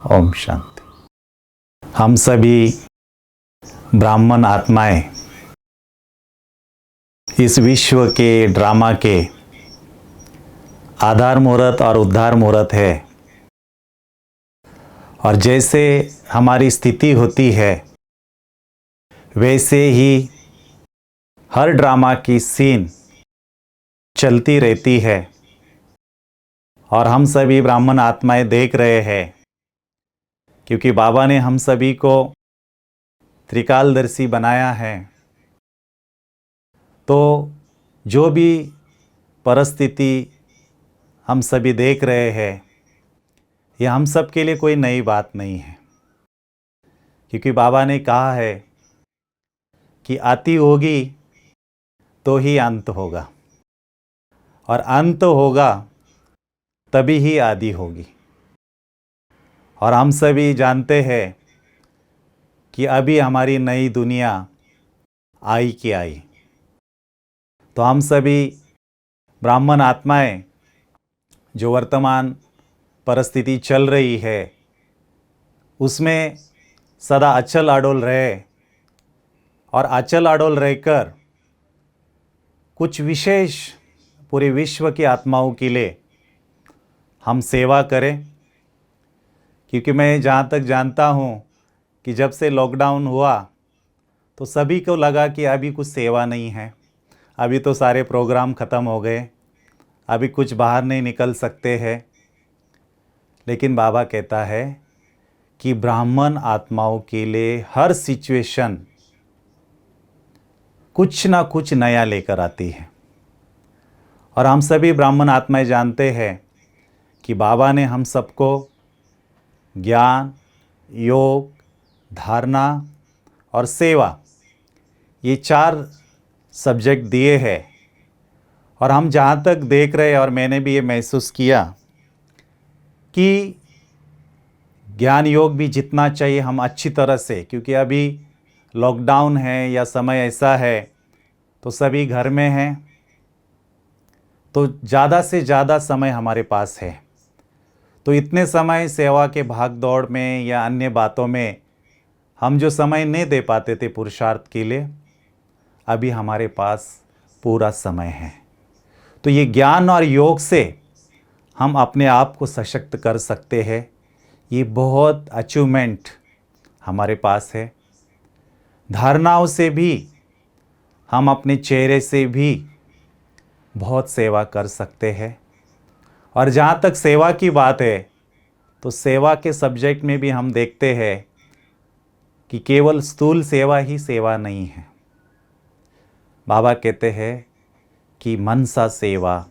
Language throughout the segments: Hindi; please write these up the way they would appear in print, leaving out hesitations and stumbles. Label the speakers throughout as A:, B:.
A: ओम शांति। हम सभी ब्राह्मण आत्माएं इस विश्व के ड्रामा के आधार मुहूर्त और उद्धार मुहूर्त है। और जैसे हमारी स्थिति होती है वैसे ही हर ड्रामा की सीन चलती रहती है। और हम सभी ब्राह्मण आत्माएं देख रहे हैं, क्योंकि बाबा ने हम सभी को त्रिकालदर्शी बनाया है। तो जो भी परिस्थिति हम सभी देख रहे हैं, यह हम सब के लिए कोई नई बात नहीं है, क्योंकि बाबा ने कहा है कि आती होगी तो ही अंत होगा, और अंत होगा तभी ही आदि होगी। और हम सभी जानते हैं कि अभी हमारी नई दुनिया आई कि आई। तो हम सभी ब्राह्मण आत्माएं जो वर्तमान परिस्थिति चल रही है उसमें सदा अचल अडोल रहे, और अचल अडोल रहकर कुछ विशेष पूरे विश्व की आत्माओं के लिए हम सेवा करें। क्योंकि मैं जहाँ तक जानता हूँ कि जब से लॉकडाउन हुआ तो सभी को लगा कि अभी कुछ सेवा नहीं है, अभी तो सारे प्रोग्राम ख़त्म हो गए, अभी कुछ बाहर नहीं निकल सकते हैं। लेकिन बाबा कहता है कि ब्राह्मण आत्माओं के लिए हर सिचुएशन कुछ ना कुछ नया लेकर आती है। और हम सभी ब्राह्मण आत्माएं जानते हैं कि बाबा ने हम सबको ज्ञान, योग, धारणा और सेवा ये 4 सब्जेक्ट दिए हैं। और हम जहाँ तक देख रहे हैं, और मैंने भी ये महसूस किया कि ज्ञान योग भी जितना चाहिए हम अच्छी तरह से, क्योंकि अभी लॉकडाउन है या समय ऐसा है तो सभी घर में हैं, तो ज़्यादा से ज़्यादा समय हमारे पास है। तो इतने समय सेवा के भाग दौड़ में या अन्य बातों में हम जो समय नहीं दे पाते थे पुरुषार्थ के लिए, अभी हमारे पास पूरा समय है। तो ये ज्ञान और योग से हम अपने आप को सशक्त कर सकते हैं। ये बहुत अचीवमेंट हमारे पास है। धारणाओं से भी हम अपने चेहरे से भी बहुत सेवा कर सकते हैं। और जहाँ तक सेवा की बात है तो सेवा के सब्जेक्ट में भी हम देखते हैं कि केवल स्थूल सेवा ही सेवा नहीं है। बाबा कहते हैं कि मनसा सेवा,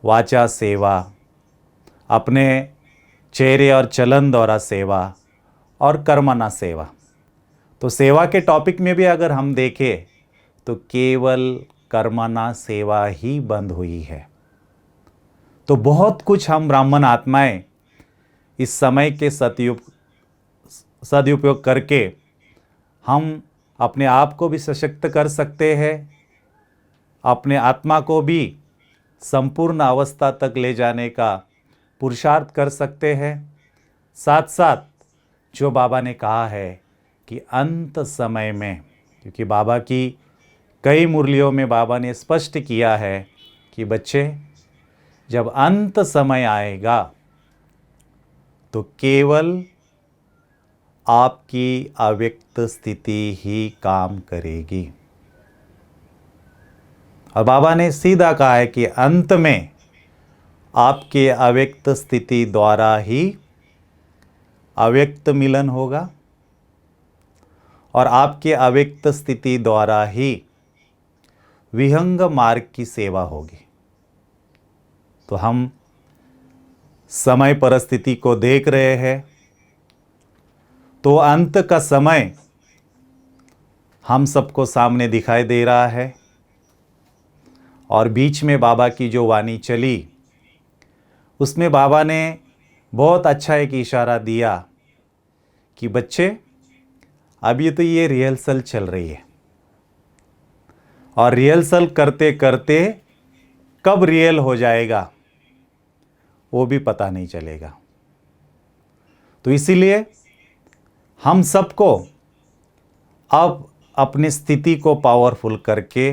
A: वाचा सेवा, अपने चेहरे और चलन द्वारा सेवा, और कर्मणा सेवा। तो सेवा के टॉपिक में भी अगर हम देखें तो केवल कर्मणा सेवा ही बंद हुई है। तो बहुत कुछ हम ब्राह्मण आत्माएं इस समय के सदुपयोग करके हम अपने आप को भी सशक्त कर सकते हैं, अपने आत्मा को भी संपूर्ण अवस्था तक ले जाने का पुरुषार्थ कर सकते हैं। साथ साथ जो बाबा ने कहा है कि अंत समय में, क्योंकि बाबा की कई मुरलियों में बाबा ने स्पष्ट किया है कि बच्चे, जब अंत समय आएगा तो केवल आपकी अव्यक्त स्थिति ही काम करेगी। और बाबा ने सीधा कहा है कि अंत में आपके अव्यक्त स्थिति द्वारा ही अव्यक्त मिलन होगा, और आपके अव्यक्त स्थिति द्वारा ही विहंग मार्ग की सेवा होगी। तो हम समय परिस्थिति को देख रहे हैं, तो अंत का समय हम सबको सामने दिखाई दे रहा है। और बीच में बाबा की जो वाणी चली उसमें बाबा ने बहुत अच्छा एक इशारा दिया कि बच्चे, अभी तो ये रिहर्सल चल रही है, और रिहर्सल करते करते कब रियल हो जाएगा वो भी पता नहीं चलेगा। तो इसीलिए हम सबको अब अपनी स्थिति को पावरफुल करके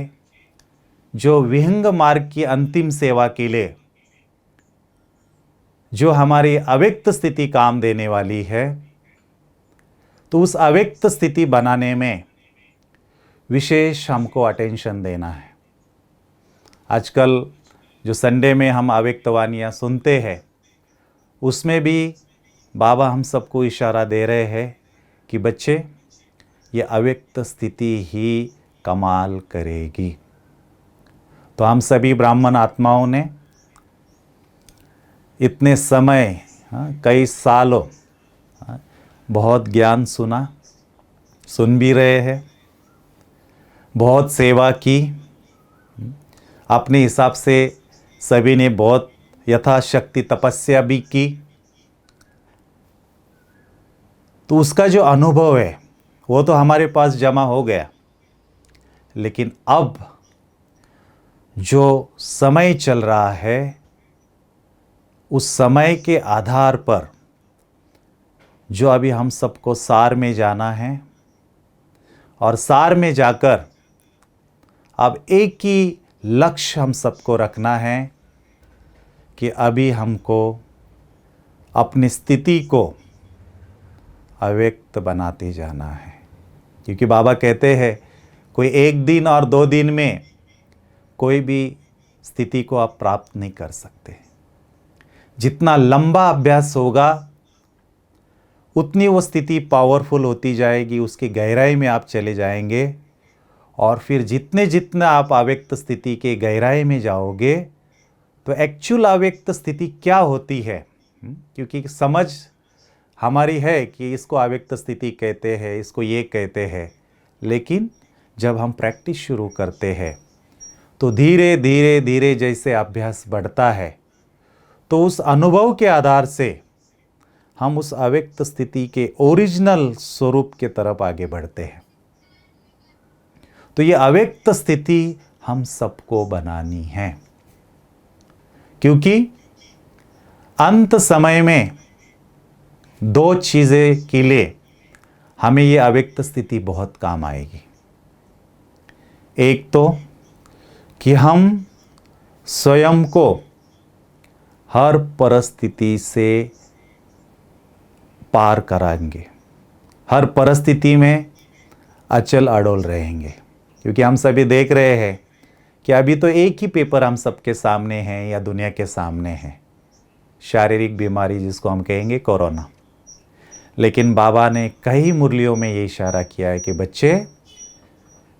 A: जो विहंग मार्ग की अंतिम सेवा के लिए जो हमारी अव्यक्त स्थिति काम देने वाली है, तो उस अव्यक्त स्थिति बनाने में विशेष हमको अटेंशन देना है। आजकल जो संडे में हम अव्यक्त वाणियाँ सुनते हैं, उसमें भी बाबा हम सबको इशारा दे रहे हैं कि बच्चे, ये अव्यक्त स्थिति ही कमाल करेगी। तो हम सभी ब्राह्मण आत्माओं ने इतने समय, कई सालों बहुत ज्ञान सुन भी रहे हैं, बहुत सेवा की, अपने हिसाब से सभी ने बहुत यथाशक्ति तपस्या भी की। तो उसका जो अनुभव है वो तो हमारे पास जमा हो गया, लेकिन अब जो समय चल रहा है, उस समय के आधार पर जो अभी हम सबको सार में जाना है, और सार में जाकर अब एक ही लक्ष्य हम सबको रखना है कि अभी हमको अपनी स्थिति को अव्यक्त बनाते जाना है। क्योंकि बाबा कहते हैं कोई एक दिन और 2 दिन में कोई भी स्थिति को आप प्राप्त नहीं कर सकते। जितना लंबा अभ्यास होगा उतनी वो स्थिति पावरफुल होती जाएगी, उसकी गहराई में आप चले जाएंगे, और फिर जितना आप अव्यक्त स्थिति के गहराई में जाओगे तो एक्चुअल अव्यक्त स्थिति क्या होती है। क्योंकि समझ हमारी है कि इसको अव्यक्त स्थिति कहते हैं, इसको ये कहते हैं, लेकिन जब हम प्रैक्टिस शुरू करते हैं तो धीरे धीरे धीरे जैसे अभ्यास बढ़ता है, तो उस अनुभव के आधार से हम उस अव्यक्त स्थिति के ओरिजिनल स्वरूप के तरफ आगे बढ़ते हैं। तो ये अव्यक्त स्थिति हम सबको बनानी है, क्योंकि अंत समय में 2 चीज़ें के लिए हमें ये अव्यक्त स्थिति बहुत काम आएगी। एक तो कि हम स्वयं को हर परिस्थिति से पार कराएंगे, हर परिस्थिति में अचल अडोल रहेंगे। क्योंकि हम सभी देख रहे हैं कि अभी तो एक ही पेपर हम सबके सामने है या दुनिया के सामने है, शारीरिक बीमारी जिसको हम कहेंगे कोरोना। लेकिन बाबा ने कई मुरलियों में ये इशारा किया है कि बच्चे,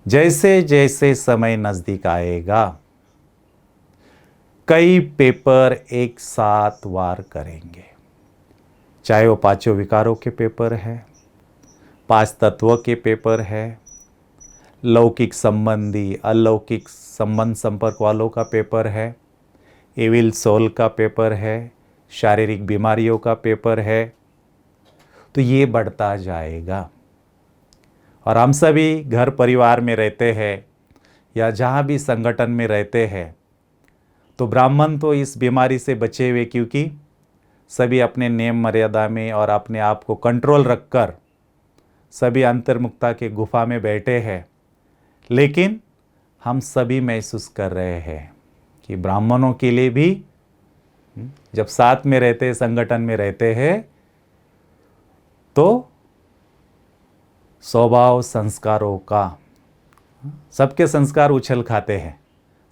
A: जैसे जैसे समय नज़दीक आएगा कई पेपर एक साथ वार करेंगे, चाहे वो 5 विकारों के पेपर है, 5 तत्वों के पेपर है, लौकिक संबंधी अलौकिक संबंध संपर्क वालों का पेपर है, एविल सोल का पेपर है, शारीरिक बीमारियों का पेपर है। तो ये बढ़ता जाएगा। और हम सभी घर परिवार में रहते हैं या जहाँ भी संगठन में रहते हैं, तो ब्राह्मण तो इस बीमारी से बचे हुए, क्योंकि सभी अपने नियम मर्यादा में और अपने आप को कंट्रोल रखकर सभी अंतर्मुक्ता के गुफा में बैठे हैं। लेकिन हम सभी महसूस कर रहे हैं कि ब्राह्मणों के लिए भी जब साथ में रहते हैं, संगठन में रहते हैं, तो स्वभाव संस्कारों का, सबके संस्कार उछल खाते हैं,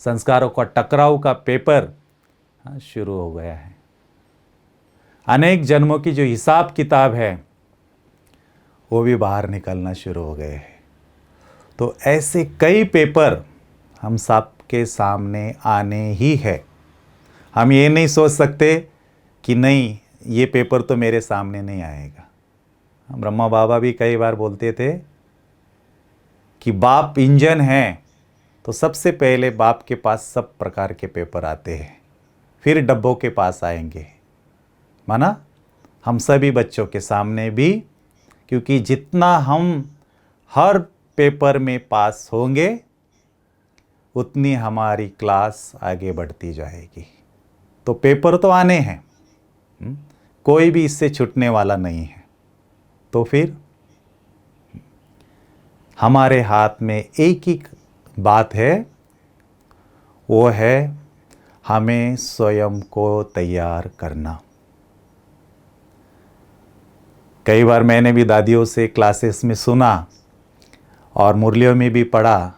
A: संस्कारों का टकराव का पेपर शुरू हो गया है। अनेक जन्मों की जो हिसाब किताब है वो भी बाहर निकलना शुरू हो गए हैं। तो ऐसे कई पेपर हम सबके सामने आने ही है। हम ये नहीं सोच सकते कि नहीं, ये पेपर तो मेरे सामने नहीं आएगा। ब्रह्मा बाबा भी कई बार बोलते थे कि बाप इंजन है, तो सबसे पहले बाप के पास सब प्रकार के पेपर आते हैं, फिर डब्बों के पास आएंगे। माना हम सभी बच्चों के सामने भी, क्योंकि जितना हम हर पेपर में पास होंगे उतनी हमारी क्लास आगे बढ़ती जाएगी। तो पेपर तो आने हैं, कोई भी इससे छूटने वाला नहीं है। तो फिर हमारे हाथ में एक ही बात है, वो है हमें स्वयं को तैयार करना। कई बार मैंने भी दादियों से क्लासेस में सुना और मुरलियों में भी पढ़ा,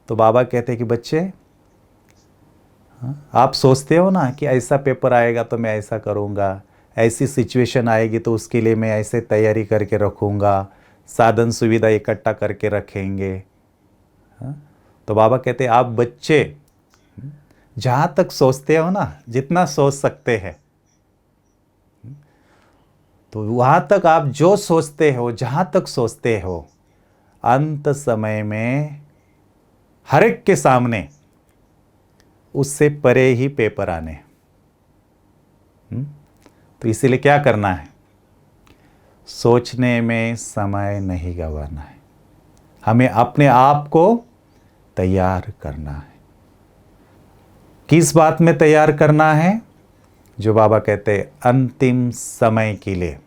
A: तो बाबा कहते कि बच्चे, आप सोचते हो ना कि ऐसा पेपर आएगा तो मैं ऐसा करूँगा, ऐसी सिचुएशन आएगी तो उसके लिए मैं ऐसे तैयारी करके रखूँगा, साधन सुविधा इकट्ठा करके रखेंगे। तो बाबा कहते आप बच्चे जहाँ तक सोचते हो ना, जितना सोच सकते हैं, तो वहाँ तक आप जो सोचते हो, जहाँ तक सोचते हो, अंत समय में हर एक के सामने उससे परे ही पेपर आने। तो इसीलिए क्या करना है? सोचने में समय नहीं गंवाना है, हमें अपने आप को तैयार करना है। किस बात में तैयार करना है? जो बाबा कहते हैं अंतिम समय के लिए,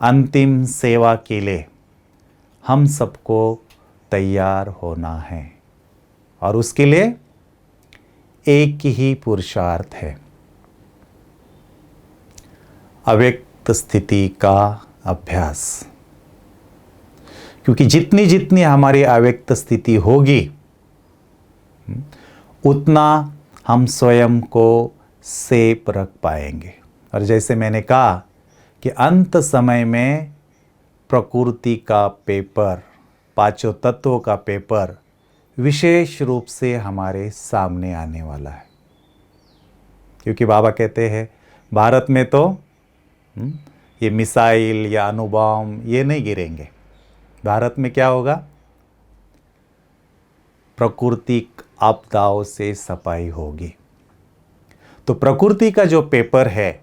A: अंतिम सेवा के लिए हम सबको तैयार होना है। और उसके लिए एक ही पुरुषार्थ है, अव्यक्त स्थिति का अभ्यास। क्योंकि जितनी जितनी हमारी अव्यक्त स्थिति होगी, उतना हम स्वयं को सेफ रख पाएंगे। और जैसे मैंने कहा कि अंत समय में प्रकृति का पेपर, पांचों तत्वों का पेपर विशेष रूप से हमारे सामने आने वाला है। क्योंकि बाबा कहते हैं भारत में तो ये मिसाइल या अणुबॉम्ब ये नहीं गिरेंगे। भारत में क्या होगा? प्राकृतिक आपदाओं से सफाई होगी। तो प्रकृति का जो पेपर है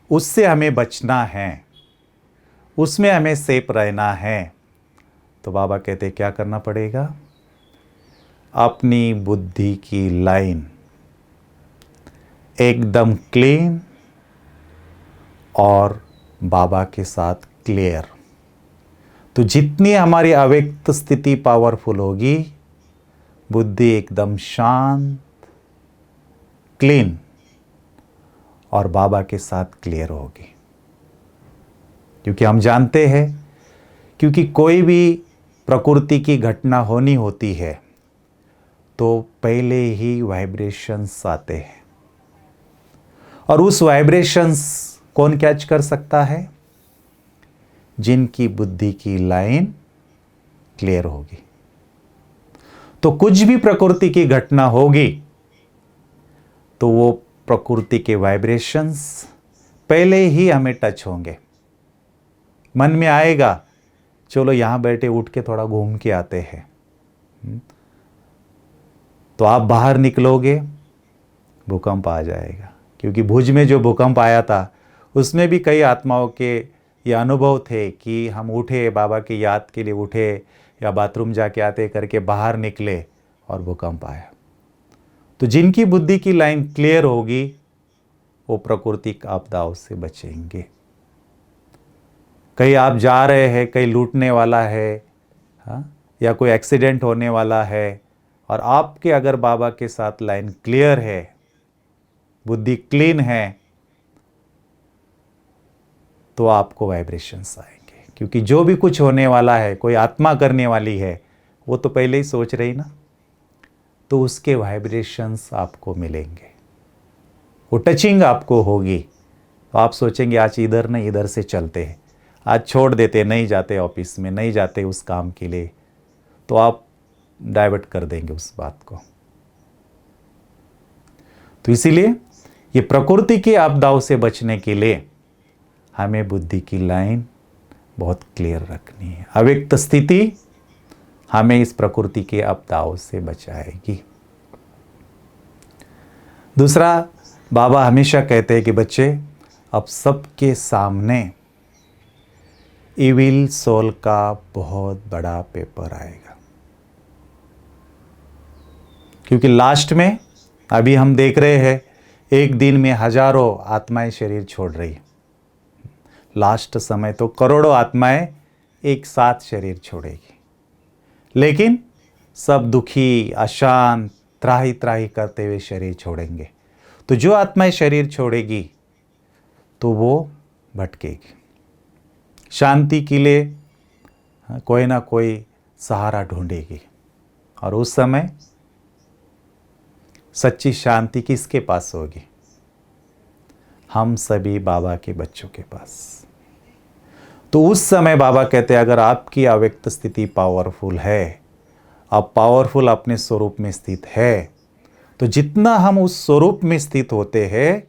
A: उससे हमें बचना है, उसमें हमें सेफ रहना है। तो बाबा कहते क्या करना पड़ेगा? अपनी बुद्धि की लाइन एकदम क्लीन और बाबा के साथ क्लियर। तो जितनी हमारी अव्यक्त स्थिति पावरफुल होगी, बुद्धि एकदम शांत, क्लीन और बाबा के साथ क्लियर होगी। क्योंकि हम जानते हैं, क्योंकि कोई भी प्रकृति की घटना होनी होती है तो पहले ही वाइब्रेशंस आते हैं, और उस वाइब्रेशंस कौन कैच कर सकता है? जिनकी बुद्धि की लाइन क्लियर होगी। तो कुछ भी प्रकृति की घटना होगी तो वो प्रकृति के वाइब्रेशंस पहले ही हमें टच होंगे। मन में आएगा चलो यहाँ बैठे उठ के थोड़ा घूम के आते हैं, तो आप बाहर निकलोगे, भूकंप आ जाएगा। क्योंकि भुज में जो भूकंप आया था उसमें भी कई आत्माओं के ये अनुभव थे कि हम उठे, बाबा की याद के लिए उठे या बाथरूम जाके आते करके बाहर निकले और भूकंप आया। तो जिनकी बुद्धि की लाइन क्लियर होगी वो प्राकृतिक आपदाओं से बचेंगे। कहीं आप जा रहे हैं, कहीं लूटने वाला है, हाँ, या कोई एक्सीडेंट होने वाला है, और आपके अगर बाबा के साथ लाइन क्लियर है, बुद्धि क्लीन है, तो आपको वाइब्रेशंस आएंगे। क्योंकि जो भी कुछ होने वाला है, कोई आत्मा करने वाली है, वो तो पहले ही सोच रही ना, तो उसके वाइब्रेशंस आपको मिलेंगे, वो टचिंग आपको होगी। तो आप सोचेंगे आज इधर नहीं, इधर से चलते हैं, आज छोड़ देते, नहीं जाते ऑफिस में, नहीं जाते उस काम के लिए, तो आप डाइवर्ट कर देंगे उस बात को। तो इसीलिए ये प्रकृति की आपदाओं से बचने के लिए हमें बुद्धि की लाइन बहुत क्लियर रखनी है। अव्यक्त स्थिति हमें इस प्रकृति के आपदाओं से बचाएगी। दूसरा, बाबा हमेशा कहते हैं कि बच्चे, अब सबके सामने इविल सोल का बहुत बड़ा पेपर आएगा। क्योंकि लास्ट में अभी हम देख रहे हैं एक दिन में हजारों आत्माएं शरीर छोड़ रही है। लास्ट समय तो करोड़ों आत्माएं एक साथ शरीर छोड़ेगी, लेकिन सब दुखी, अशांत, त्राही त्राही करते हुए शरीर छोड़ेंगे। तो जो आत्माएं शरीर छोड़ेगी तो वो भटकेगी, शांति के लिए कोई ना कोई सहारा ढूंढेगी। और उस समय सच्ची शांति किसके पास होगी? हम सभी बाबा के बच्चों के पास। तो उस समय बाबा कहते हैं अगर आपकी अव्यक्त स्थिति पावरफुल है, आप पावरफुल अपने स्वरूप में स्थित है, तो जितना हम उस स्वरूप में स्थित होते हैं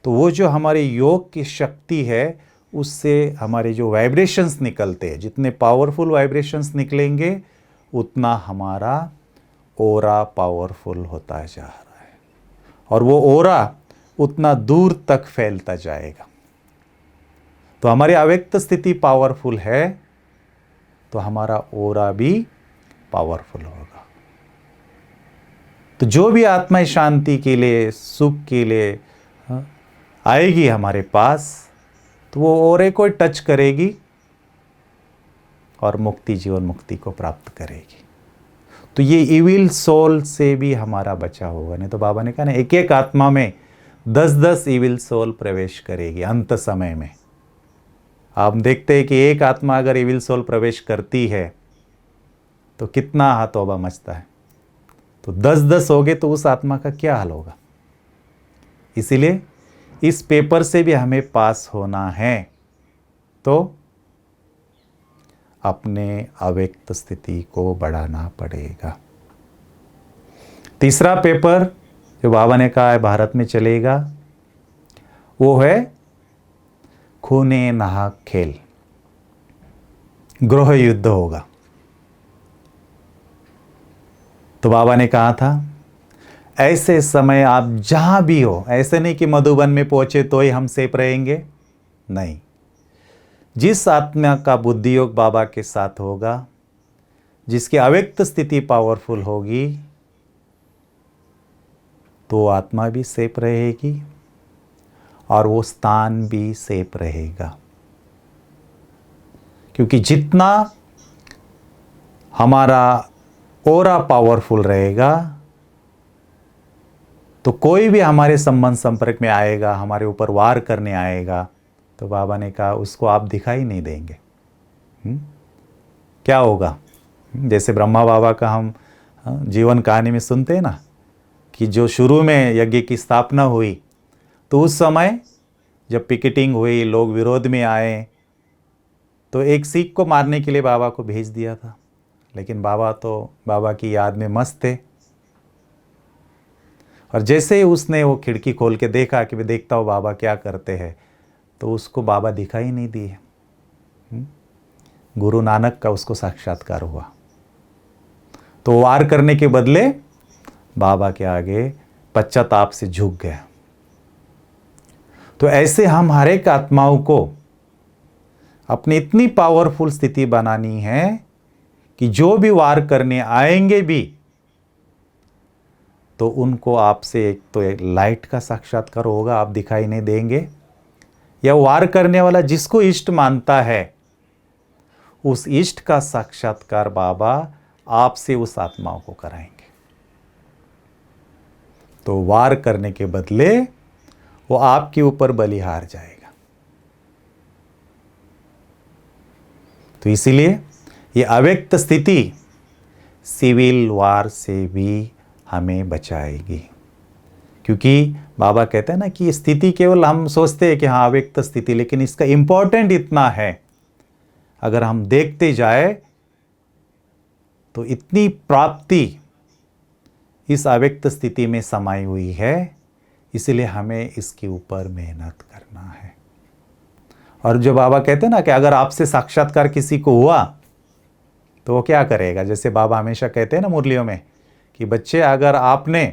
A: तो वो जो हमारे योग की शक्ति है उससे हमारे जो वाइब्रेशंस निकलते हैं, जितने पावरफुल वाइब्रेशंस निकलेंगे उतना हमारा ओरा पावरफुल होता जा रहा है, और वो ओरा उतना दूर तक फैलता जाएगा। तो हमारी अव्यक्त स्थिति पावरफुल है तो हमारा ओरा भी पावरफुल होगा। तो जो भी आत्मा शांति के लिए, सुख के लिए आएगी हमारे पास, तो वो ओरे को टच करेगी और मुक्ति, जीवन मुक्ति को प्राप्त करेगी। तो ये इविल सोल से भी हमारा बचा होगा। नहीं तो बाबा ने कहा ना, एक एक आत्मा में 10-10 इविल सोल प्रवेश करेगी अंत समय में। आप देखते हैं कि एक आत्मा अगर इविल सोल प्रवेश करती है तो कितना तौबा मचता है। तो 10-10 हो गए तो उस आत्मा का क्या हाल होगा। इसीलिए इस पेपर से भी हमें पास होना है तो अपने अव्यक्त स्थिति को बढ़ाना पड़ेगा। तीसरा पेपर जो बाबा ने कहा है भारत में चलेगा वो है खूने नाहक खेल, गृह युद्ध होगा। तो बाबा ने कहा था ऐसे समय आप जहां भी हो, ऐसे नहीं कि मधुबन में पहुंचे तो ही हम सेफ रहेंगे, नहीं। जिस आत्मा का बुद्धि योग बाबा के साथ होगा, जिसकी अव्यक्त स्थिति पावरफुल होगी, तो आत्मा भी सेफ रहेगी और वो स्थान भी सेफ रहेगा। क्योंकि जितना हमारा ओरा पावरफुल रहेगा तो कोई भी हमारे संबंध संपर्क में आएगा, हमारे ऊपर वार करने आएगा, तो बाबा ने कहा उसको आप दिखाई नहीं देंगे। क्या होगा? जैसे ब्रह्मा बाबा का हम जीवन कहानी में सुनते हैं ना, कि जो शुरू में यज्ञ की स्थापना हुई तो उस समय जब पिकेटिंग हुई, लोग विरोध में आए, तो एक सिख को मारने के लिए बाबा को भेज दिया था। लेकिन बाबा तो बाबा की याद में मस्त थे, और जैसे ही उसने वो खिड़की खोल के देखा कि मैं देखता हूँ बाबा क्या करते हैं, तो उसको बाबा दिखाई नहीं दिए। गुरु नानक का उसको साक्षात्कार हुआ, तो वार करने के बदले बाबा के आगे पश्चाताप से झुक गया। तो ऐसे हम हर एक आत्माओं को अपनी इतनी पावरफुल स्थिति बनानी है कि जो भी वार करने आएंगे भी तो उनको आपसे एक तो एक लाइट का साक्षात्कार होगा, आप दिखाई नहीं देंगे, या वार करने वाला जिसको इष्ट मानता है उस इष्ट का साक्षात्कार बाबा आपसे उस आत्माओं को कराएंगे। तो वार करने के बदले वो आपके ऊपर बलिहार जाएगा। तो इसीलिए ये अव्यक्त स्थिति सिविल वार से भी हमें बचाएगी। क्योंकि बाबा कहते हैं ना कि स्थिति केवल हम सोचते हैं कि हाँ अव्यक्त स्थिति, लेकिन इसका इंपॉर्टेंट इतना है, अगर हम देखते जाए तो इतनी प्राप्ति इस अव्यक्त स्थिति में समाई हुई है। इसलिए हमें इसके ऊपर मेहनत करना है। और जो बाबा कहते हैं ना कि अगर आपसे साक्षात्कार किसी को हुआ तो वो क्या करेगा, जैसे बाबा हमेशा कहते हैं ना मुरलियों में कि बच्चे अगर आपने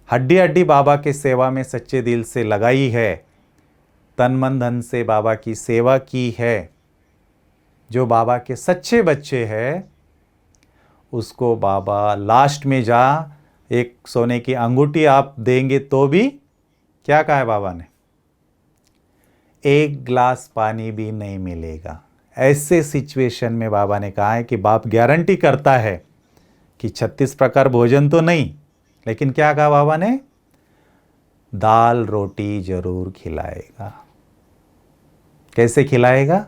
A: हड्डी हड्डी बाबा के सेवा में सच्चे दिल से लगाई है, तन मन धन से बाबा की सेवा की है, जो बाबा के सच्चे बच्चे हैं उसको बाबा लास्ट में जा एक सोने की अंगूठी आप देंगे तो भी, क्या कहा है बाबा ने, एक ग्लास पानी भी नहीं मिलेगा। ऐसे सिचुएशन में बाबा ने कहा है कि बाप गारंटी करता है कि 36 प्रकार भोजन तो नहीं, लेकिन क्या कहा बाबा ने, दाल रोटी जरूर खिलाएगा। कैसे खिलाएगा?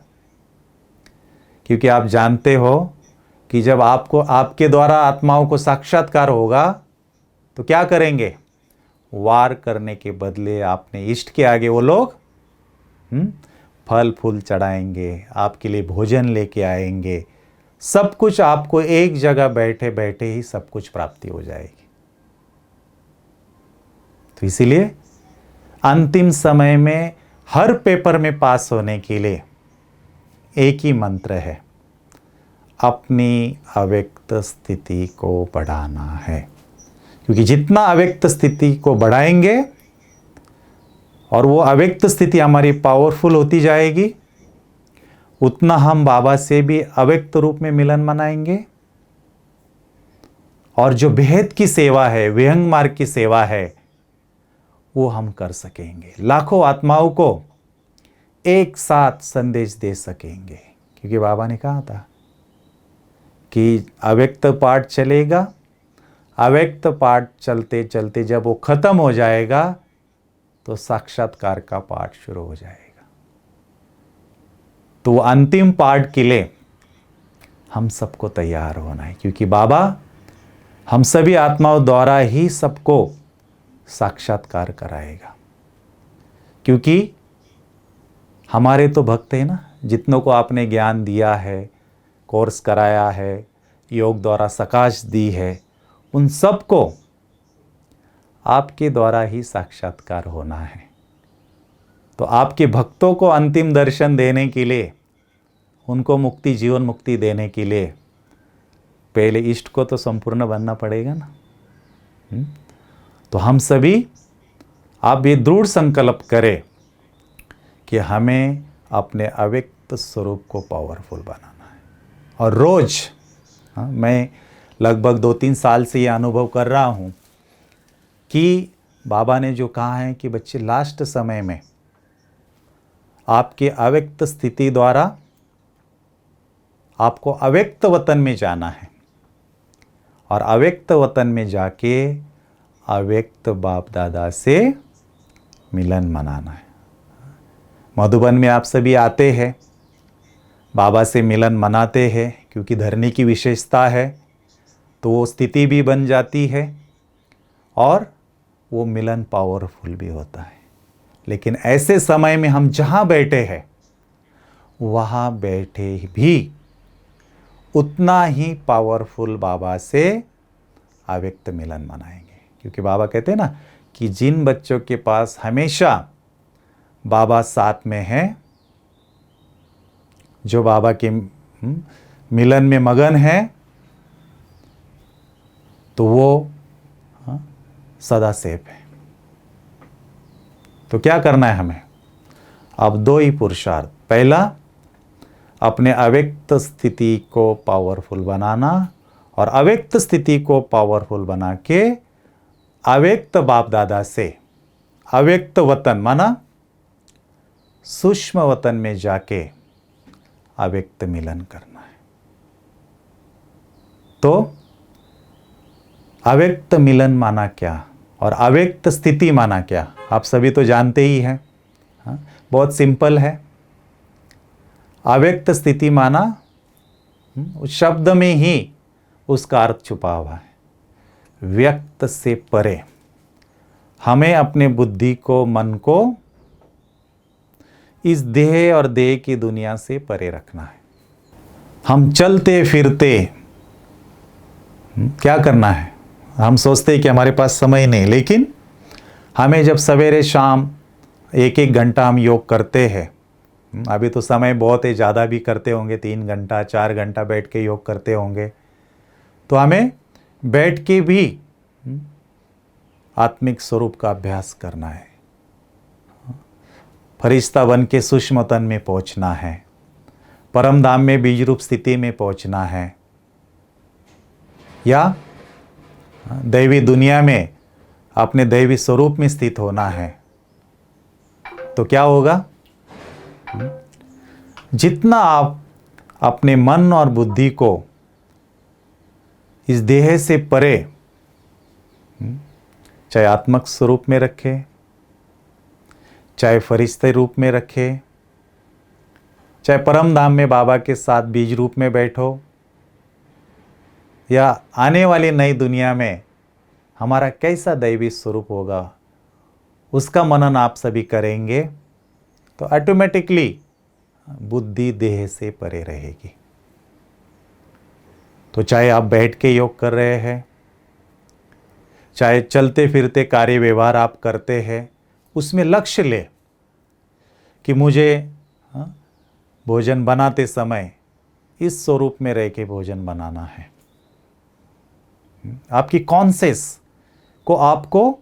A: क्योंकि आप जानते हो कि जब आपको आपके द्वारा आत्माओं को साक्षात्कार होगा तो क्या करेंगे? वार करने के बदले अपने इष्ट के आगे वो लोग फल फूल चढ़ाएंगे, आपके लिए भोजन लेके आएंगे। सब कुछ आपको एक जगह बैठे बैठे ही सब कुछ प्राप्ति हो जाएगी। तो इसीलिए अंतिम समय में हर पेपर में पास होने के लिए एक ही मंत्र है, अपनी अव्यक्त स्थिति को बढ़ाना है। क्योंकि जितना अव्यक्त स्थिति को बढ़ाएंगे और वो अव्यक्त स्थिति हमारी पावरफुल होती जाएगी, उतना हम बाबा से भी अव्यक्त रूप में मिलन मनाएंगे। और जो बेहद की सेवा है, विहंग मार्ग की सेवा है, वो हम कर सकेंगे। लाखों आत्माओं को एक साथ संदेश दे सकेंगे। क्योंकि बाबा ने कहा था कि अव्यक्त पाठ चलेगा, अव्यक्त पाठ चलते चलते जब वो खत्म हो जाएगा तो साक्षात्कार का पाठ शुरू हो जाएगा। तो अंतिम पाठ के लिए हम सबको तैयार होना है, क्योंकि बाबा हम सभी आत्माओं द्वारा ही सबको साक्षात्कार कराएगा। क्योंकि हमारे तो भक्त हैं ना, जितनों को आपने ज्ञान दिया है, कोर्स कराया है, योग द्वारा सकाश दी है, उन सबको आपके द्वारा ही साक्षात्कार होना है। तो आपके भक्तों को अंतिम दर्शन देने के लिए, उनको मुक्ति, जीवन मुक्ति देने के लिए पहले इष्ट को तो संपूर्ण बनना पड़ेगा ना। तो हम सभी आप ये दृढ़ संकल्प करें कि हमें अपने अव्यक्त स्वरूप को पावरफुल बनाना है। और रोज मैं लगभग 2-3 साल से ये अनुभव कर रहा हूँ कि बाबा ने जो कहा है कि बच्चे लास्ट समय में आपके अव्यक्त स्थिति द्वारा आपको अव्यक्त वतन में जाना है, और अव्यक्त वतन में जाके अव्यक्त बाप दादा से मिलन मनाना है। मधुबन में आप सभी आते हैं, बाबा से मिलन मनाते हैं, क्योंकि धरनी की विशेषता है, तो वो स्थिति भी बन जाती है और वो मिलन पावरफुल भी होता है। लेकिन ऐसे समय में हम जहाँ बैठे हैं वहाँ बैठे भी उतना ही पावरफुल बाबा से अव्यक्त मिलन मनाएंगे। क्योंकि बाबा कहते हैं ना कि जिन बच्चों के पास हमेशा बाबा साथ में है, जो बाबा के मिलन में मगन है, तो वो सदा सेफ है। तो क्या करना है हमें? अब 2 ही पुरुषार्थ। पहला, अपने अव्यक्त स्थिति को पावरफुल बनाना, और अव्यक्त स्थिति को पावरफुल बना के अव्यक्त बाप दादा से अव्यक्त वतन माना सूक्ष्म वतन में जाके अव्यक्त मिलन करना है। तो अव्यक्त मिलन माना क्या और अव्यक्त स्थिति माना क्या, आप सभी तो जानते ही हैं। बहुत सिंपल है। अव्यक्त स्थिति माना उस शब्द में ही उसका अर्थ छुपा हुआ है, व्यक्त से परे। हमें अपने बुद्धि को, मन को इस देह और देह की दुनिया से परे रखना है। हम चलते फिरते क्या करना है? हम सोचते हैं कि हमारे पास समय नहीं, लेकिन हमें जब सवेरे शाम 1-1 घंटा हम योग करते हैं, अभी तो समय बहुत है, ज़्यादा भी करते होंगे, 3 घंटा 4 घंटा बैठ के योग करते होंगे, तो हमें बैठ के भी आत्मिक स्वरूप का अभ्यास करना है। फरिश्ता बन के सूक्ष्म तन में पहुंचना है, परम धाम में बीज रूप स्थिति में पहुंचना है, या दैवी दुनिया में अपने दैवी स्वरूप में स्थित होना है। तो क्या होगा? जितना आप अपने मन और बुद्धि को इस देह से परे, चाहे आत्मक स्वरूप में रखे, चाहे फरिश्ते रूप में रखे, चाहे परम धाम में बाबा के साथ बीज रूप में बैठो, या आने वाली नई दुनिया में हमारा कैसा दैवी स्वरूप होगा उसका मनन आप सभी करेंगे, तो ऑटोमेटिकली बुद्धि देह से परे रहेगी। तो चाहे आप बैठ के योग कर रहे हैं, चाहे चलते फिरते कार्य व्यवहार आप करते हैं, उसमें लक्ष्य ले कि मुझे भोजन बनाते समय इस स्वरूप में रह के भोजन बनाना है। आपकी कॉन्शियस को आपको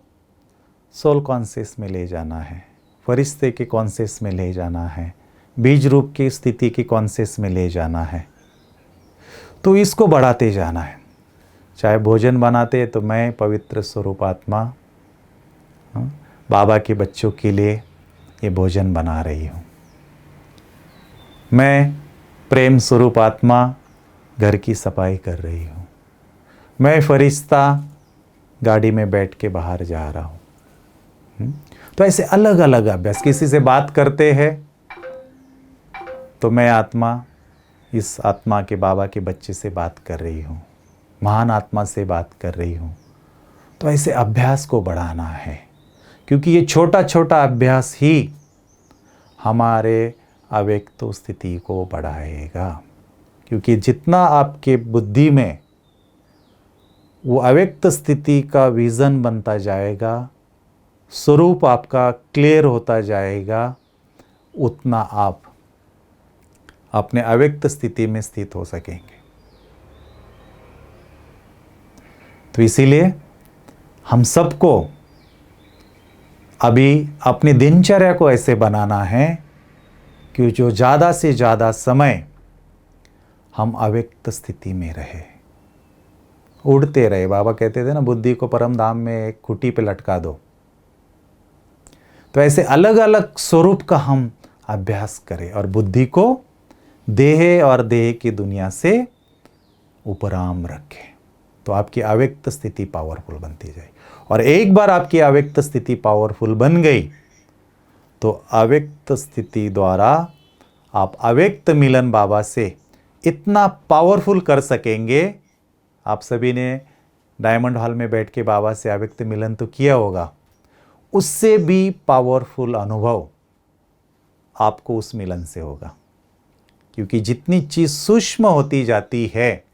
A: सोल कॉन्शियस में ले जाना है, फरिश्ते के कॉन्शियस में ले जाना है, बीज रूप की स्थिति की कॉन्शियस में ले जाना है। तो इसको बढ़ाते जाना है। चाहे भोजन बनाते तो मैं पवित्र स्वरूप आत्मा बाबा के बच्चों के लिए ये भोजन बना रही हूँ। मैं प्रेम स्वरूप आत्मा घर की सफाई कर रही हूँ। मैं फरिश्ता गाड़ी में बैठ के बाहर जा रहा हूँ। तो ऐसे अलग अलग अभ्यास, किसी से बात करते हैं तो मैं आत्मा इस आत्मा के बाबा के बच्चे से बात कर रही हूँ, महान आत्मा से बात कर रही हूँ। तो ऐसे अभ्यास को बढ़ाना है, क्योंकि ये छोटा छोटा अभ्यास ही हमारे अव्यक्त स्थिति को बढ़ाएगा। क्योंकि जितना आपके बुद्धि में वो अव्यक्त स्थिति का विज़न बनता जाएगा, स्वरूप आपका क्लियर होता जाएगा, उतना आप अपने अव्यक्त स्थिति में स्थित हो सकेंगे। तो इसीलिए हम सबको अभी अपनी दिनचर्या को ऐसे बनाना है कि जो ज़्यादा से ज़्यादा समय हम अव्यक्त स्थिति में रहे, उड़ते रहे। बाबा कहते थे ना, बुद्धि को परम धाम में एक खूंटी पे लटका दो। तो ऐसे अलग अलग स्वरूप का हम अभ्यास करें और बुद्धि को देह और देह की दुनिया से उपराम रखें, तो आपकी अव्यक्त स्थिति पावरफुल बनती जाए। और एक बार आपकी अव्यक्त स्थिति पावरफुल बन गई तो अव्यक्त स्थिति द्वारा आप अव्यक्त मिलन बाबा से इतना पावरफुल कर सकेंगे। आप सभी ने डायमंड हॉल में बैठ के बाबा से अव्यक्त मिलन तो किया होगा, उससे भी पावरफुल अनुभव आपको उस मिलन से होगा। क्योंकि जितनी चीज सूक्ष्म होती जाती है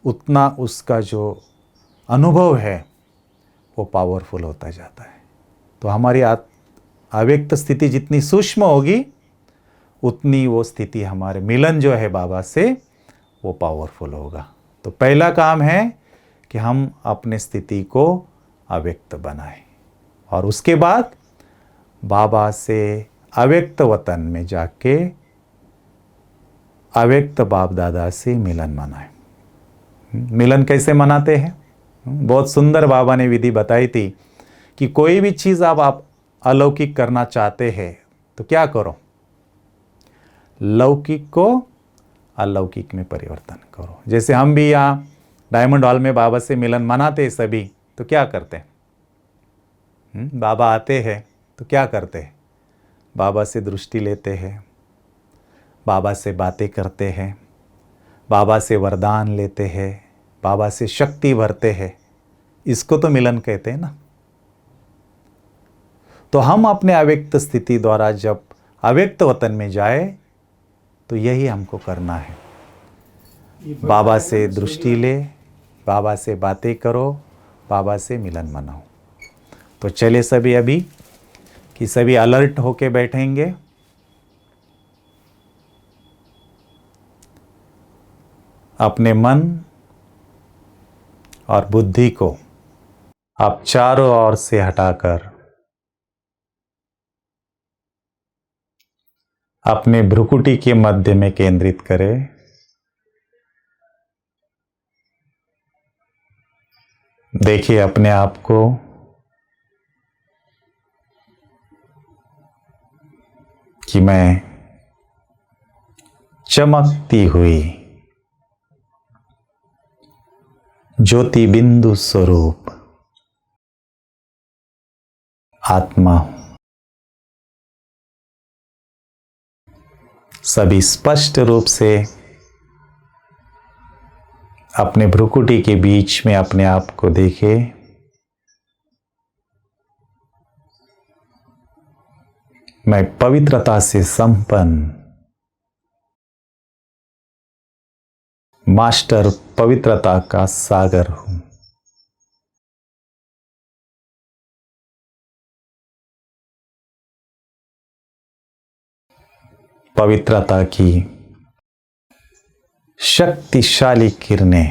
A: उतना उसका जो अनुभव है वो पावरफुल होता जाता है। तो हमारी अव्यक्त स्थिति जितनी सूक्ष्म होगी उतनी वो स्थिति हमारे मिलन जो है बाबा से वो पावरफुल होगा। तो पहला काम है कि हम अपने स्थिति को अव्यक्त बनाएं और उसके बाद बाबा से अव्यक्त वतन में जाके अव्यक्त बाप दादा से मिलन मनाएं। मिलन कैसे मनाते हैं? बहुत सुंदर बाबा ने विधि बताई थी कि कोई भी चीज़ आप अलौकिक करना चाहते हैं तो क्या करो, लौकिक को अलौकिक में परिवर्तन करो। जैसे हम भी यहाँ डायमंड हॉल में बाबा से मिलन मनाते हैं सभी, तो क्या करते हैं? बाबा आते हैं तो क्या करते हैं? बाबा से दृष्टि लेते हैं, बाबा से बातें करते हैं, बाबा से वरदान लेते हैं, बाबा से शक्ति भरते हैं। इसको तो मिलन कहते हैं ना। तो हम अपने अव्यक्त स्थिति द्वारा जब अव्यक्त वतन में जाए तो यही हमको करना है। बाबा से दृष्टि ले, बाबा से बातें करो, बाबा से मिलन मनाओ। तो चले सभी अभी कि सभी अलर्ट होके बैठेंगे। अपने मन और बुद्धि को आप चारों ओर से हटाकर अपने भ्रुकुटी के मध्य में केंद्रित करें। देखिए अपने आप को कि मैं चमकती हुई ज्योति बिंदु स्वरूप आत्मा हूं। सभी स्पष्ट रूप से अपने भ्रुकुटी के बीच में अपने आप को देखे। मैं पवित्रता से संपन्न मास्टर पवित्रता का सागर हूं। पवित्रता की शक्तिशाली किरणें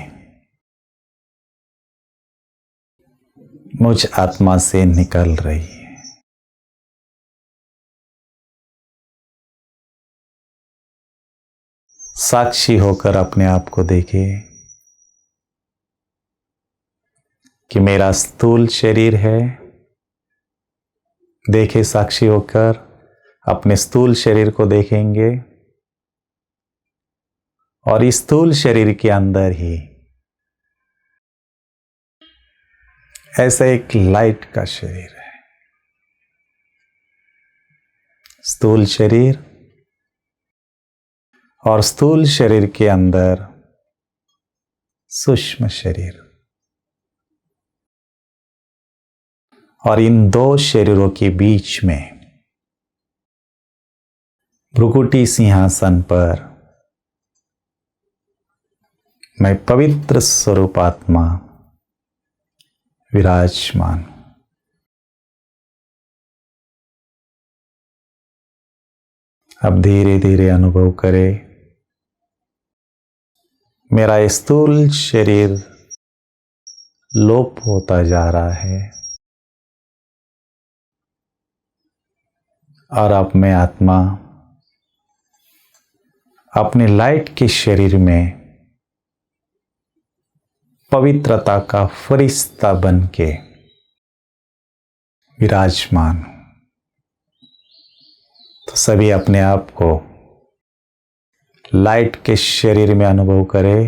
A: मुझ आत्मा से निकल रही है। साक्षी होकर अपने आप को देखे कि मेरा स्थूल शरीर है। देखे साक्षी होकर अपने स्थूल शरीर को देखेंगे और इस स्थूल शरीर के अंदर ही ऐसा एक लाइट का शरीर है। स्थूल शरीर और स्थूल शरीर के अंदर सूक्ष्म शरीर, और इन दो शरीरों के बीच में भ्रुकुटी सिंहासन पर मैं पवित्र स्वरूप आत्मा विराजमान। अब धीरे धीरे अनुभव करें मेरा स्थूल शरीर लोप होता जा रहा है और अब मैं आत्मा अपने लाइट के शरीर में पवित्रता का फरिश्ता बन के विराजमान हूं। तो सभी अपने आप को लाइट के शरीर में अनुभव करें।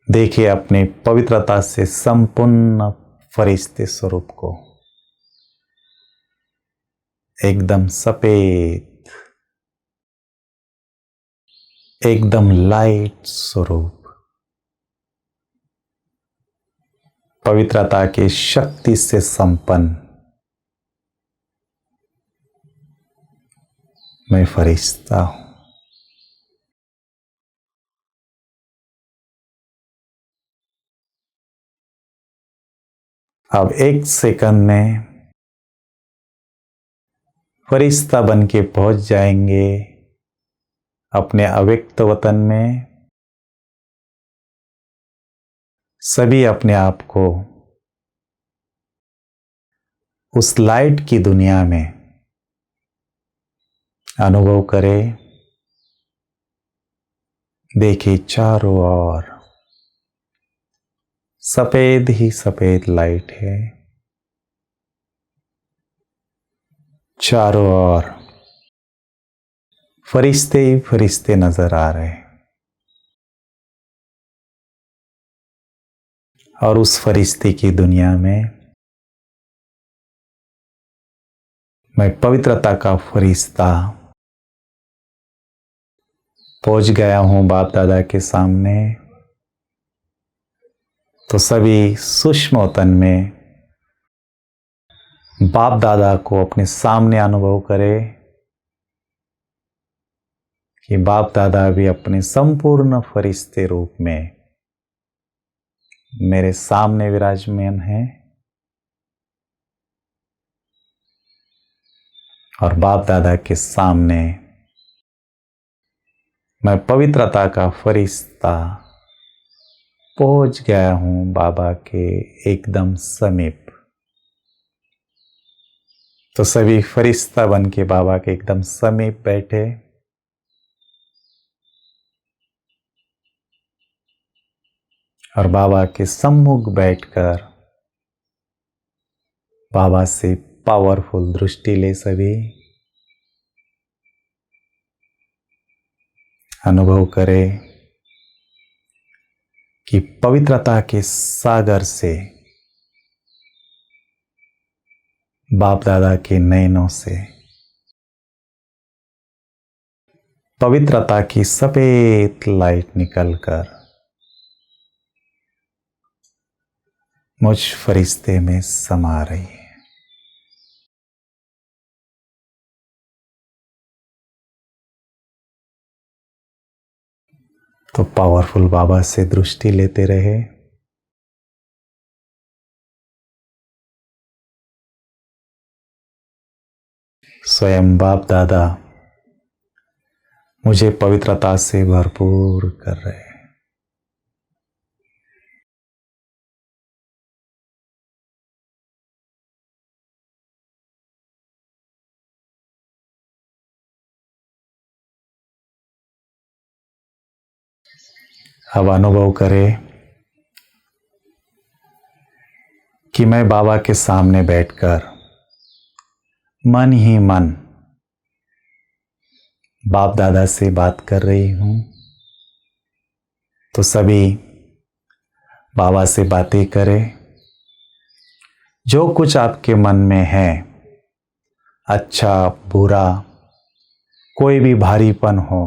A: देखिए अपने पवित्रता से संपूर्ण फरिश्ते स्वरूप को, एकदम सफेद, एकदम लाइट स्वरूप, पवित्रता के शक्ति से संपन्न मैं फरिश्ता हूं। अब एक सेकंड में फरिश्ता बन के पहुंच जाएंगे अपने अव्यक्त वतन में। सभी अपने आप को उस लाइट की दुनिया में अनुभव करें। देखिए चारों ओर सफेद ही सफेद लाइट है। चारों ओर फरिश्ते ही फरिश्ते नजर आ रहे हैं और उस फरिश्ते की दुनिया में मैं पवित्रता का फरिश्ता पहुंच गया हूं बाप दादा के सामने। तो सभी सूक्ष्म वतन में बाप दादा को अपने सामने अनुभव करें कि बाप दादा भी अपने संपूर्ण फरिश्ते रूप में मेरे सामने विराजमान हैं और बाप दादा के सामने मैं पवित्रता का फरिश्ता पहुंच गया हूं बाबा के एकदम समीप। तो सभी फरिश्ता बन के बाबा के एकदम समीप बैठे और बाबा के सम्मुख बैठकर बाबा से पावरफुल दृष्टि ले सभी। अनुभव करें कि पवित्रता के सागर से, बाप दादा के नयनों से पवित्रता की सफेद लाइट निकलकर मुझ फरिश्ते में समा रही है। तो पावरफुल बाबा से दृष्टि लेते रहे। स्वयं बाप दादा मुझे पवित्रता से भरपूर कर रहे हैं। अब अनुभव करें कि मैं बाबा के सामने बैठकर मन ही मन बाप दादा से बात कर रही हूं। तो सभी बाबा से बातें करें। जो कुछ आपके मन में है, अच्छा बुरा, कोई भी भारीपन हो,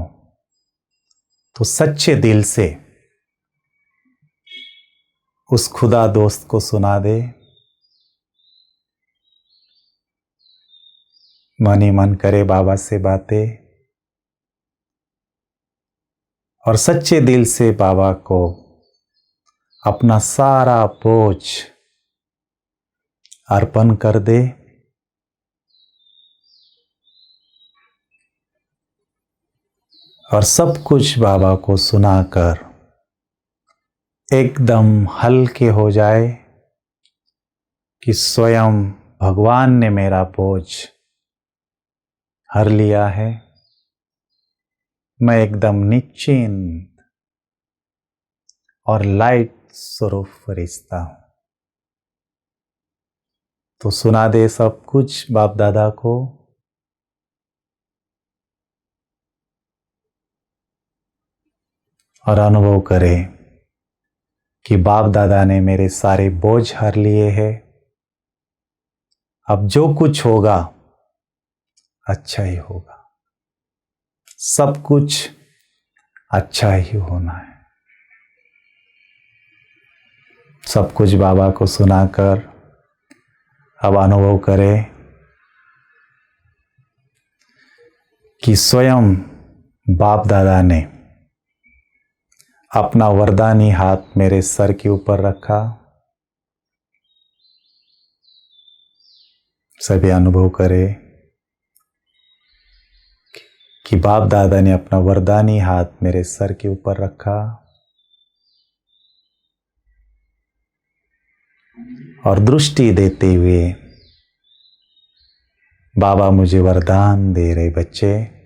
A: तो सच्चे दिल से उस खुदा दोस्त को सुना दे। मन ही मन करे बाबा से बातें और सच्चे दिल से बाबा को अपना सारा बोझ अर्पण कर दे। और सब कुछ बाबा को सुनाकर एकदम हल्के हो जाए कि स्वयं भगवान ने मेरा बोझ हर लिया है। मैं एकदम निश्चिंत और लाइट स्वरूप फरिश्ता हूं। तो सुना दे सब कुछ बाप दादा को। और अनुभव करें कि बाप दादा ने मेरे सारे बोझ हर लिए हैं। अब जो कुछ होगा अच्छा ही होगा। सब कुछ अच्छा ही होना है। सब कुछ बाबा को सुनाकर अब अनुभव करें कि स्वयं बाप दादा ने अपना वरदानी हाथ मेरे सर के ऊपर रखा। सभी अनुभव करें कि बाप दादा ने अपना वरदानी हाथ मेरे सर के ऊपर रखा और दृष्टि देते हुए बाबा मुझे वरदान दे रहे, बच्चे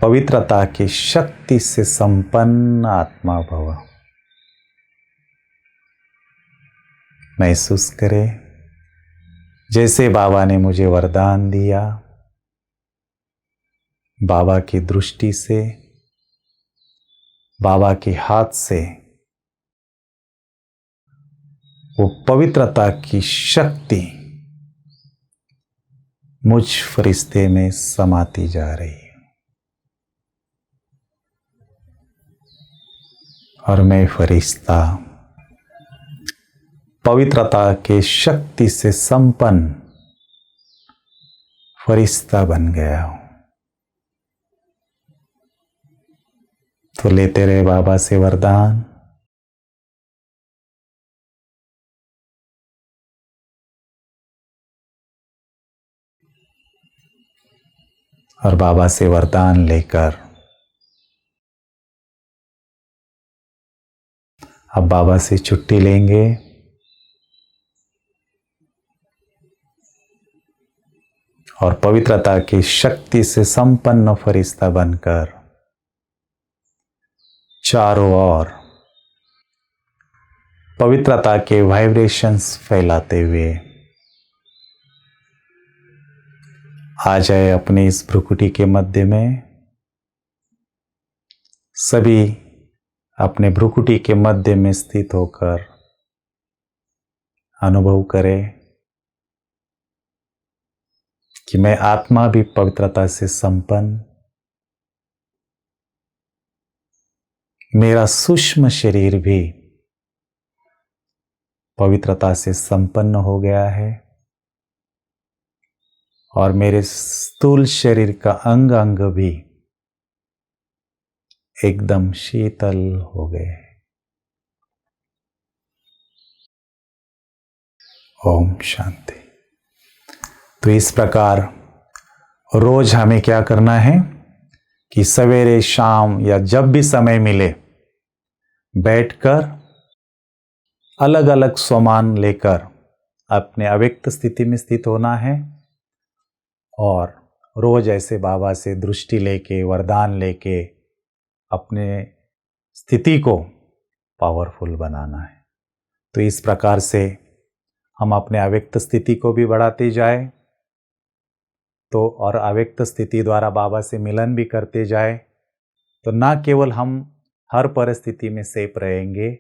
A: पवित्रता की शक्ति से संपन्न आत्मा भव। महसूस करें जैसे बाबा ने मुझे वरदान दिया। बाबा की दृष्टि से, बाबा के हाथ से वो पवित्रता की शक्ति मुझ फरिश्ते में समाती जा रही है। और मैं फरिश्ता पवित्रता के शक्ति से संपन्न फरिश्ता बन गया हूं। तो लेते रहे बाबा से वरदान। और बाबा से वरदान लेकर अब बाबा से छुट्टी लेंगे। और पवित्रता की शक्ति से संपन्न फरिश्ता बनकर चारों ओर पवित्रता के वाइब्रेशंस फैलाते हुए आ जाए अपनी इस भ्रुकुटी के मध्य में। सभी अपने भ्रुकुटी के मध्य में स्थित होकर अनुभव करें कि मैं आत्मा भी पवित्रता से संपन्न, मेरा सूक्ष्म शरीर भी पवित्रता से संपन्न हो गया है और मेरे स्थूल शरीर का अंग अंग भी एकदम शीतल हो गए। ओम शांति। तो इस प्रकार रोज हमें क्या करना है कि सवेरे शाम या जब भी समय मिले बैठकर अलग अलग सोमान लेकर अपने अव्यक्त स्थिति में स्थित होना है और रोज ऐसे बाबा से दृष्टि लेके वरदान लेके अपने स्थिति को पावरफुल बनाना है। तो इस प्रकार से हम अपने अव्यक्त स्थिति को भी बढ़ाते जाए तो और अव्यक्त स्थिति द्वारा बाबा से मिलन भी करते जाए तो ना केवल हम हर परिस्थिति में सेफ रहेंगे,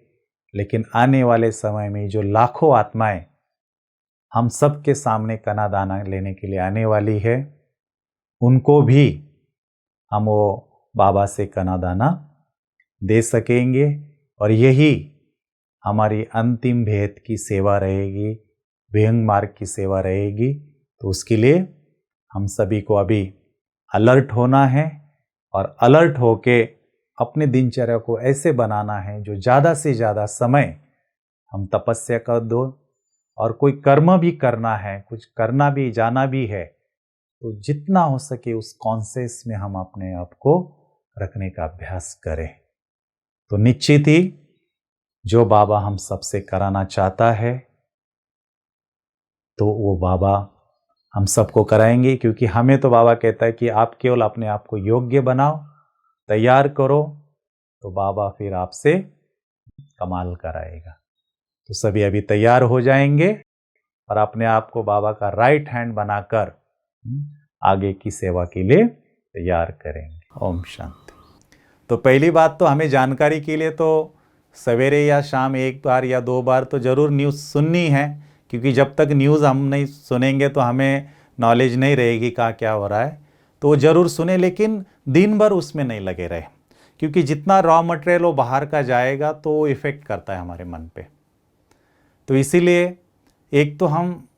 A: लेकिन आने वाले समय में जो लाखों आत्माएं हम सबके सामने कना दाना लेने के लिए आने वाली है, उनको भी हम वो बाबा से कना दाना दे सकेंगे और यही हमारी अंतिम भेद की सेवा रहेगी, विहंग मार्ग की सेवा रहेगी। तो उसके लिए हम सभी को अभी अलर्ट होना है और अलर्ट होके अपने दिनचर्या को ऐसे बनाना है जो ज़्यादा से ज़्यादा समय हम तपस्या कर दो और कोई कर्म भी करना है, कुछ करना भी जाना भी है तो जितना हो सके उस कॉन्शियस में हम अपने आप को रखने का अभ्यास करें। तो निश्चित ही जो बाबा हम सबसे कराना चाहता है तो वो बाबा हम सबको कराएंगे, क्योंकि हमें तो बाबा कहता है कि आप केवल अपने आप को योग्य बनाओ, तैयार करो, तो बाबा फिर आपसे कमाल कराएगा। तो सभी अभी तैयार हो जाएंगे और अपने आप को बाबा का राइट हैंड बनाकर आगे की सेवा के लिए तैयार करेंगे। ओम शांति। तो पहली बात तो हमें जानकारी के लिए तो सवेरे या शाम एक बार या दो बार तो ज़रूर न्यूज़ सुननी है, क्योंकि जब तक न्यूज़ हम नहीं सुनेंगे तो हमें नॉलेज नहीं रहेगी कहाँ क्या हो रहा है। तो वो ज़रूर सुने, लेकिन दिन भर उसमें नहीं लगे रहे, क्योंकि जितना रॉ मटेरियल वो बाहर का जाएगा तो वो इफ़ेक्ट करता है हमारे मन पे। तो इसीलिए एक तो हम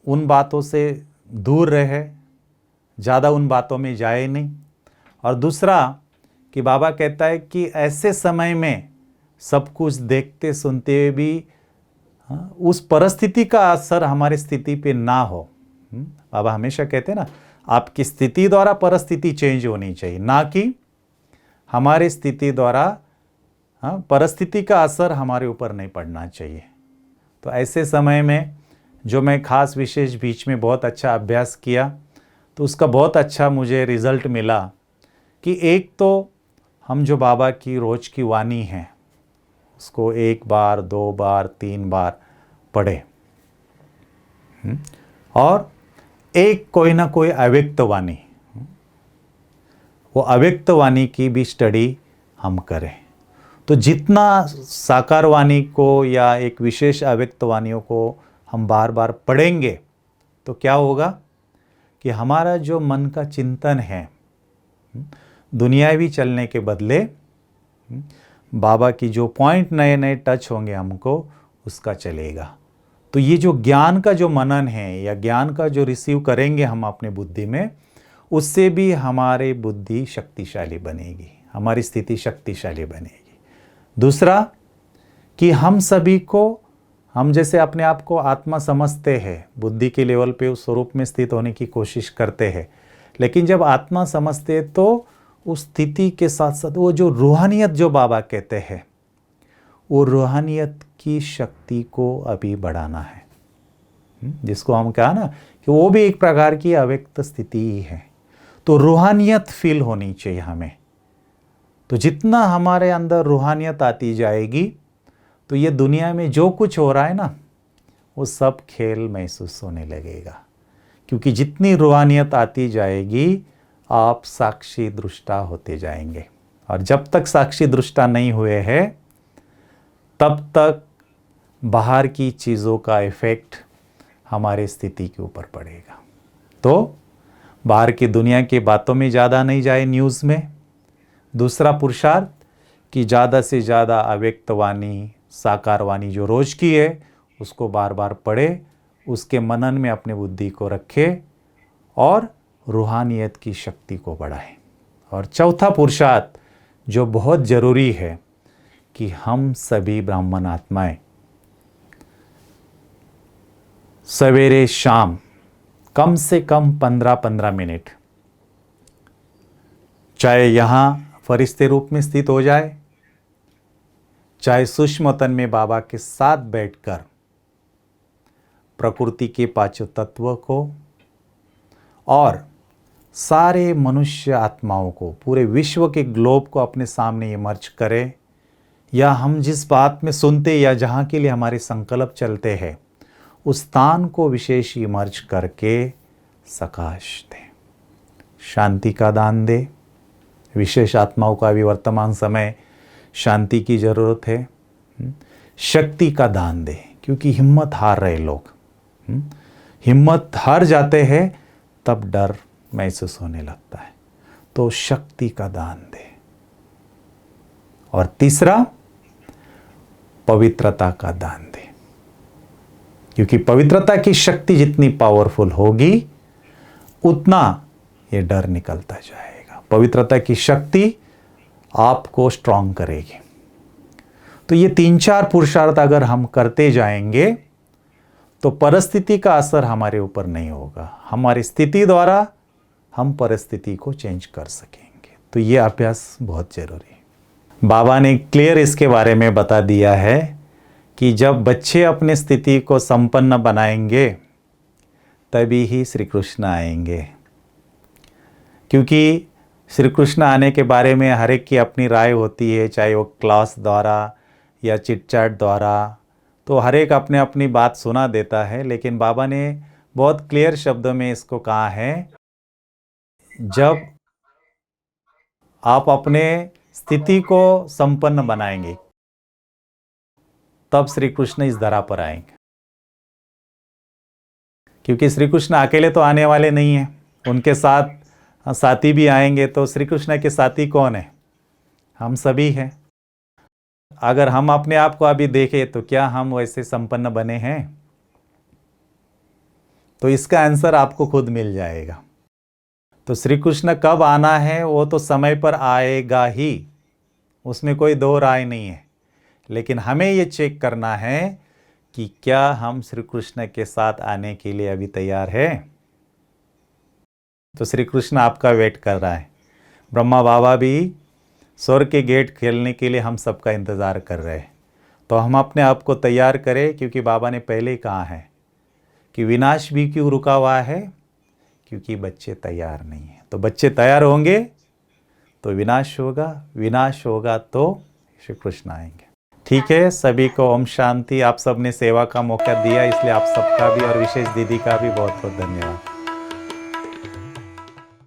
A: उन बातों से दूर रहे, ज़्यादा उन बातों में जाए नहीं, और दूसरा कि बाबा कहता है कि ऐसे समय में सब कुछ देखते सुनते हुए भी उस परिस्थिति का असर हमारी स्थिति पे ना हो। बाबा हमेशा कहते हैं ना, आपकी स्थिति द्वारा परिस्थिति चेंज होनी चाहिए, ना कि हमारी स्थिति द्वारा परिस्थिति का असर हमारे ऊपर नहीं पड़ना चाहिए। तो ऐसे समय में जो मैं खास विशेष बीच में बहुत अच्छा अभ्यास किया तो उसका बहुत अच्छा मुझे रिज़ल्ट मिला कि एक तो हम जो बाबा की रोज़ की वाणी है उसको एक बार, दो बार, तीन बार पढ़े और एक कोई ना कोई अव्यक्त वाणी, वो अव्यक्त वाणी की भी स्टडी हम करें। तो जितना साकार वाणी को या एक विशेष अव्यक्त वाणियों को हम बार बार पढ़ेंगे तो क्या होगा कि हमारा जो मन का चिंतन है दुनियावी चलने के बदले बाबा की जो पॉइंट नए नए टच होंगे हमको उसका चलेगा। तो ये जो ज्ञान का जो मनन है या ज्ञान का जो रिसीव करेंगे हम अपने बुद्धि में, उससे भी हमारी बुद्धि शक्तिशाली बनेगी, हमारी स्थिति शक्तिशाली बनेगी। दूसरा कि हम सभी को, हम जैसे अपने आप को आत्मा समझते हैं, बुद्धि के लेवल पे उस स्वरूप में स्थित होने की कोशिश करते हैं, लेकिन जब आत्मा समझते हैं तो उस स्थिति के साथ साथ वो जो रूहानियत जो बाबा कहते हैं, वो रूहानियत की शक्ति को अभी बढ़ाना है, जिसको हम कहा ना कि वो भी एक प्रकार की अव्यक्त स्थिति ही है। तो रूहानियत फील होनी चाहिए हमें। तो जितना हमारे अंदर रूहानियत आती जाएगी तो ये दुनिया में जो कुछ हो रहा है ना वो सब खेल महसूस होने लगेगा, क्योंकि जितनी रूहानियत आती जाएगी आप साक्षी दृष्टा होते जाएंगे, और जब तक साक्षी दृष्टा नहीं हुए हैं तब तक बाहर की चीज़ों का इफ़ेक्ट हमारे स्थिति के ऊपर पड़ेगा। तो बाहर की दुनिया की बातों में ज़्यादा नहीं जाए न्यूज़ में। दूसरा पुरुषार्थ कि ज़्यादा से ज़्यादा अव्यक्तवाणी साकारवाणी जो रोज़ की है उसको बार बार पढ़े, उसके मनन में अपने बुद्धि को रखे और रूहानियत की शक्ति को बढ़ाए। और चौथा पुरुषार्थ जो बहुत ज़रूरी है कि हम सभी ब्राह्मण आत्माएं सवेरे शाम कम से कम 15-15 मिनट, चाहे यहाँ फरिश्ते रूप में स्थित हो जाए, चाहे सूक्ष्म तन में बाबा के साथ बैठकर प्रकृति के पांचों तत्व को और सारे मनुष्य आत्माओं को, पूरे विश्व के ग्लोब को अपने सामने इमर्ज करें, या हम जिस बात में सुनते या जहाँ के लिए हमारे संकल्प चलते हैं उस स्थान को विशेष इमर्ज करके सकाश दें, शांति का दान दे। विशेष आत्माओं का भी वर्तमान समय शांति की ज़रूरत है। शक्ति का दान दे, क्योंकि हिम्मत हार रहे लोग, हिम्मत हार जाते हैं तब डर महसूस होने लगता है, तो शक्ति का दान दे। और तीसरा पवित्रता का दान दे, क्योंकि पवित्रता की शक्ति जितनी पावरफुल होगी उतना ये डर निकलता जाएगा। पवित्रता की शक्ति आपको स्ट्रांग करेगी। तो ये 3-4 पुरुषार्थ अगर हम करते जाएंगे तो परिस्थिति का असर हमारे ऊपर नहीं होगा, हमारी स्थिति द्वारा हम परिस्थिति को चेंज कर सकेंगे। तो ये अभ्यास बहुत ज़रूरी है। बाबा ने क्लियर इसके बारे में बता दिया है कि जब बच्चे अपनी स्थिति को संपन्न बनाएंगे तभी ही श्री कृष्ण आएंगे, क्योंकि श्री कृष्ण आने के बारे में हर एक की अपनी राय होती है, चाहे वो क्लास द्वारा या चिट चैट द्वारा, तो हर एक अपने अपनी बात सुना देता है। लेकिन बाबा ने बहुत क्लियर शब्दों में इसको कहा है, जब आप अपने स्थिति को संपन्न बनाएंगे तब श्री कृष्ण इस धरा पर आएंगे, क्योंकि श्री कृष्ण अकेले तो आने वाले नहीं हैं, उनके साथ साथी भी आएंगे। तो श्री कृष्ण के साथी कौन है? हम सभी हैं। अगर हम अपने आप को अभी देखें तो क्या हम वैसे संपन्न बने हैं? तो इसका आंसर आपको खुद मिल जाएगा। तो श्री कृष्ण कब आना है वो तो समय पर आएगा ही, उसमें कोई दो राय नहीं है। लेकिन हमें ये चेक करना है कि क्या हम श्री कृष्ण के साथ आने के लिए अभी तैयार है। तो श्री कृष्ण आपका वेट कर रहा है। ब्रह्मा बाबा भी स्वर्ग के गेट खेलने के लिए हम सबका इंतज़ार कर रहे हैं। तो हम अपने आप को तैयार करें, क्योंकि बाबा ने पहले ही कहा है कि विनाश भी क्यों रुका हुआ है, क्योंकि बच्चे तैयार नहीं हैं। तो बच्चे तैयार होंगे तो विनाश होगा, विनाश होगा तो श्री कृष्ण आएंगे। ठीक है, सभी को ओम शांति। आप सबने सेवा का मौका दिया, इसलिए आप सबका भी और विशेष दीदी का भी बहुत बहुत धन्यवाद।